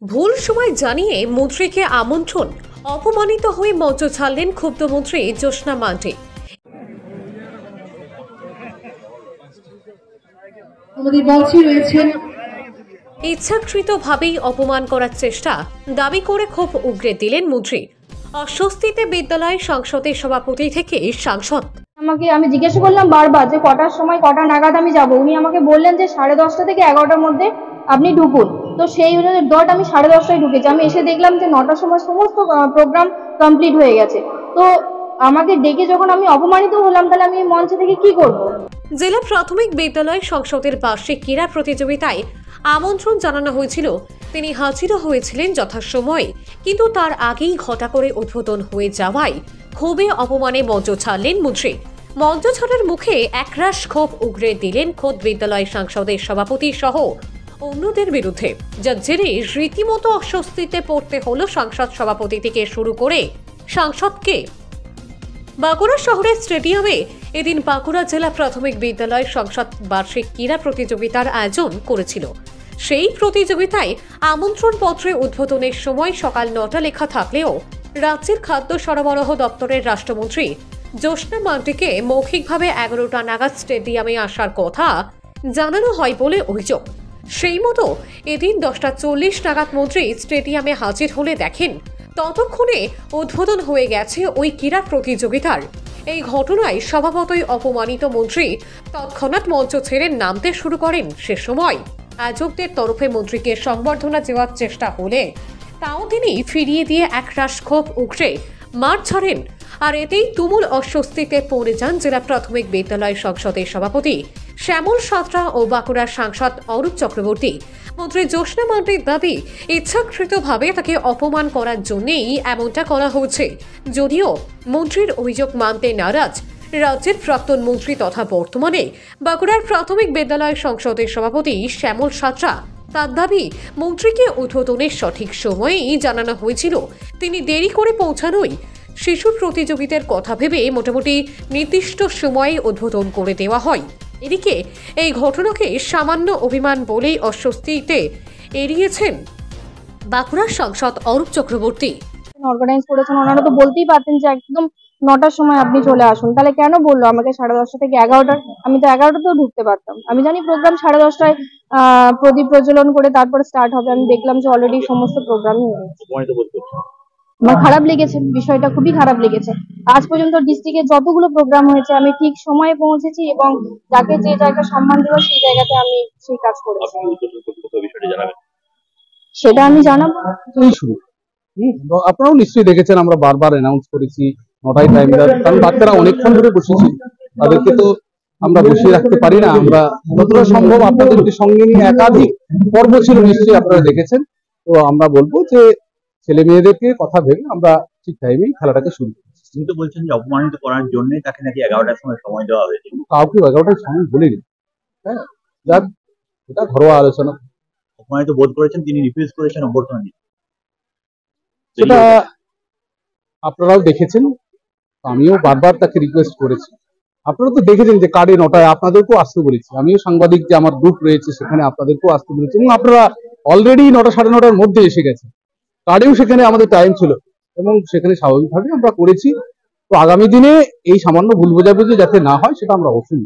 ভুল সময় জানিয়ে মন্ত্রীকে আমন্ত্রণ, অপমানিত হয়ে মঞ্চ ছাড়লেন ক্ষুব্ধ মন্ত্রী জ্যোৎস্না মান্ডি। ইচ্ছাকৃতভাবেই অপমান করার চেষ্টা দাবি করে ক্ষোভ উগরে দিলেন মন্ত্রী। অস্বস্তিতে বিদ্যালয় সংসদের সভাপতি থেকে সাংসদ। আমি জিজ্ঞাসা করলাম বারবার যে কটার সময় কটা নাগাদ আমি যাব। উনি আমাকে বললেন যে 10:30 থেকে 11টার মধ্যে আপনি ঢুকুন। তো সেই অনুযায়ী আমি 10:30টায় ঢুকেছি। আমি এসে দেখলাম যে 9টার সময় সমস্ত প্রোগ্রাম কমপ্লিট হয়ে গেছে। তো আমাকে ডেকে যখন আমি অপমানিত হলাম, তাহলে আমি মঞ্চ থেকে কি করব? জেলা প্রাথমিক বিদ্যালয় সংসদের বার্ষিক ক্রীড়া প্রতিযোগিতায় আমন্ত্রণ জানানো হয়েছিল। তিনি হাজিরও হয়েছিলেন যথাসময়ে, কিন্তু তার আগেই ঘটা করে উদ্বোধন হয়ে যাওয়ায় ক্ষোভে অপমানে মঞ্চ ছাড়লেন মন্ত্রী। মঞ্চ ছাড়ার মুখে একরাশ ক্ষোভ উগরে দিলেন খোদ বিদ্যালয় সংসদের সভাপতি সহ অন্যদের বিরুদ্ধে, যার জেরে রীতিমতো অস্বস্তিতে পড়তে হলো সংসদ সভাপতি থেকে শুরু করে সাংসদকে। বাঁকুড়া শহরের স্টেডিয়ামে এদিন বাঁকুড়া জেলা প্রাথমিক বিদ্যালয় সংসদ বার্ষিক ক্রীড়া প্রতিযোগিতার আয়োজন করেছিল। সেই প্রতিযোগিতায় আমন্ত্রণ পত্রে উদ্বোধনের সময় সকাল 9টা লেখা থাকলেও রাজ্যের খাদ্য সরবরাহ দপ্তরের রাষ্ট্রমন্ত্রী জ্যোৎস্না মান্ডিকে মৌখিকভাবে 11টা নাগাদ স্টেডিয়ামে আসার কথা জানানো হয় বলে অভিযোগ। সেই মতো এদিন 10:40 নাগাদ মন্ত্রী স্টেডিয়ামে হাজির হলে দেখেন ততক্ষণে উদ্বোধন হয়ে গেছে ওই ক্রীড়া প্রতিযোগিতার। এই ঘটনায় স্বভাবতই অপমানিত মন্ত্রী তৎক্ষণাৎ মঞ্চ ছেড়ে নামতে শুরু করেন। সে সময় আয়োজকদের তরফে মন্ত্রীকে সংবর্ধনা দেওয়ার চেষ্টা হলে তাও তিনি ফিরিয়ে দিয়ে একরাশ ক্ষোভ উগরে মাঠ ছাড়েন। আর এতেই তুমুল অস্বস্তিতে পড়ে যান জেলা প্রাথমিক বিদ্যালয় সংসদের সভাপতি শ্যামল সাঁতরা ও বাঁকুড়ার সাংসদ অরূপ চক্রবর্তী। মন্ত্রী জ্যোৎস্না মান্ডির দাবি, ইচ্ছাকৃতভাবে তাকে অপমান করার জন্যই এমনটা করা হয়েছে। যদিও মন্ত্রীর অভিযোগ মানতে নারাজ রাজ্যের প্রাক্তন মন্ত্রী তথা বর্তমানে বাঁকুড়ার প্রাথমিক বিদ্যালয় সংসদের সভাপতি শ্যামল সাঁতরা, তার দাবি মন্ত্রীকে উদ্বোধনের সঠিক সময়েই জানানো হয়েছিল। তিনি দেরি করে পৌঁছানোই শিশু প্রতিযোগিতার কথা ভেবে মোটামুটি নির্দিষ্ট সময়ে উদ্বোধন করে দেওয়া হয়। এদিকে এই ঘটনাকে সামান্য অভিমান বলেই অস্বস্তিতে এড়িয়েছেন বাঁকুড়ার সাংসদ অরূপ চক্রবর্তী। অর্গানাইজ করেছেন, ওনারা তো বলতেই পারতেন যে একদম 9টার সময় আপনি চলে আসুন। তাহলে কেন বললো আমাকে 10:30 থেকে 11টা? আমি তো 11টাতেও ঢুকতে পারতাম। আমি জানি প্রোগ্রাম 10:30টায় প্রদীপ প্রজ্বলন করে তারপরে স্টার্ট হবে। আমি দেখলাম যে অলরেডি সমস্ত প্রোগ্রামই হয়ে গেছে। আমার খারাপ লেগেছে, বিষয়টা খুবই খারাপ লেগেছে। আজ পর্যন্ত ডিস্ট্রিক্টে যতগুলো প্রোগ্রাম হয়েছে আমি ঠিক সময়ে পৌঁছেছি এবং যাকে যে জায়গা সম্মান দেওয়া সেই জায়গাতে আমি সেই কাজ করেছি। সেটা আমি জানাবো। আপনারাও নিশ্চয়ই দেখেছেন, আমরা বারবার অ্যানাউন্স করেছি 9টায় টাইম, কারণ বাচ্চারা অনেকক্ষণ ধরে বসেছে, তাদেরকে তো আমরা বসিয়ে রাখতে পারি না। আমরা যতটা সম্ভব আপনাদেরকে সঙ্গে নিয়ে একাধিক পর্ব ছিল, নিশ্চয়ই আপনারা দেখেছেন। তো আমরা বলবো যে ছেলে মেয়েদেরকে কথা ভেবে আমরা ঠিক টাইমেই খেলাটাকে শুরু করছি। কিন্তু বলছেন যে অপমানিত করার জন্য তাকে নাকি 11টার সময় দেওয়া হয়েছে। কাউকে 11টার সময় বলিনি। হ্যাঁ, যাক, এটা ঘরোয়া আলোচনা। অপমানিত বোধ করেছেন, তিনি রিফিউজ করেছেন অভ্যর্থনা দিতে। সেটা আপনারাও দেখেছেন, আমিও বারবার তাকে রিকোয়েস্ট করেছি। আপনারা তো দেখেছেন যে কার্ডে 9টায় আপনাদেরকেও আসতে বলেছি। আমিও সাংবাদিক যে আমার গ্রুপ রয়েছে সেখানে আপনাদেরকেও আসতে বলেছি, এবং আপনারা অলরেডি 9টা 9:30-র মধ্যে এসে গেছে। কার্ডেও সেখানে আমাদের টাইম ছিল এবং সেখানে স্বাভাবিকভাবে আমরা করেছি। তো আগামী দিনে এই সামান্য ভুল বোঝাবুঝি যাতে না হয় সেটা আমরা অবশ্যই